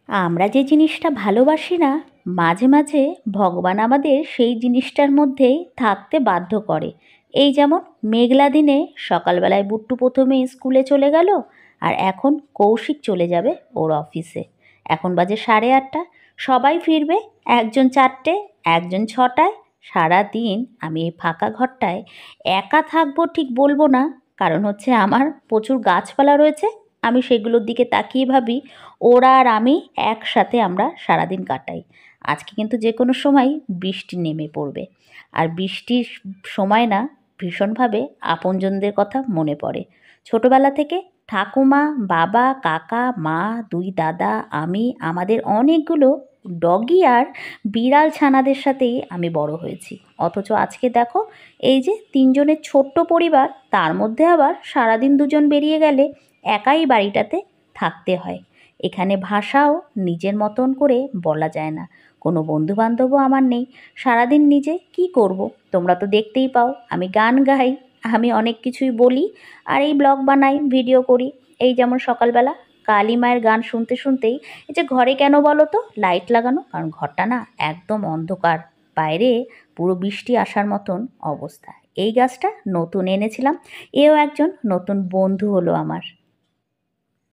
আমরা যে জিনিসটা ভালোবাসি না, মাঝে মাঝে ভগবান আমাদের সেই জিনিসটার মধ্যেই থাকতে বাধ্য করে। এই যেমন মেঘলা দিনে সকালবেলায় বুট্টু প্রথমে স্কুলে চলে গেল, আর এখন কৌশিক চলে যাবে ওর অফিসে। এখন বাজে 8:30, সবাই ফিরবে, একজন 4টে, একজন 6টায়। সারাদিন আমি এই ফাঁকা ঘরটায় একা থাকবো ঠিক বলবো না, কারণ হচ্ছে আমার প্রচুর গাছপালা রয়েছে। আমি সেগুলোর দিকে তাকিয়ে ভাবি ওরা আর আমি একসাথে আমরা সারাদিন কাটাই। আজকে কিন্তু যে কোনো সময় বৃষ্টি নেমে পড়বে, আর বৃষ্টির সময় না ভীষণভাবে আপনজনদের কথা মনে পড়ে। ছোটবেলা থেকে ঠাকুমা, বাবা, কাকা, মা, 2 দাদা, আমি, আমাদের অনেকগুলো ডগি আর বিড়াল ছানাদের সাথেই আমি বড় হয়েছি। অথচ আজকে দেখো, এই যে 3 জনের ছোট্ট পরিবার, তার মধ্যে আবার সারাদিন 2 জন বেরিয়ে গেলে একাই বাড়িটাতে থাকতে হয়। এখানে ভাষাও নিজের মতন করে বলা যায় না, কোনো বন্ধুবান্ধবও আমার নেই। সারাদিন নিজে কি করব? তোমরা তো দেখতেই পাও, আমি গান গাই, আমি অনেক কিছুই বলি, আর এই ব্লগ বানাই, ভিডিও করি। এই যেমন সকালবেলা কালী মায়ের গান শুনতে শুনতেই, এই যে ঘরে কেন বলো তো লাইট লাগানো, কারণ ঘরটা না একদম অন্ধকার, বাইরে পুরো বৃষ্টি আসার মতন অবস্থা। এই গাছটা নতুন এনেছিলাম, এও একজন নতুন বন্ধু হলো আমার।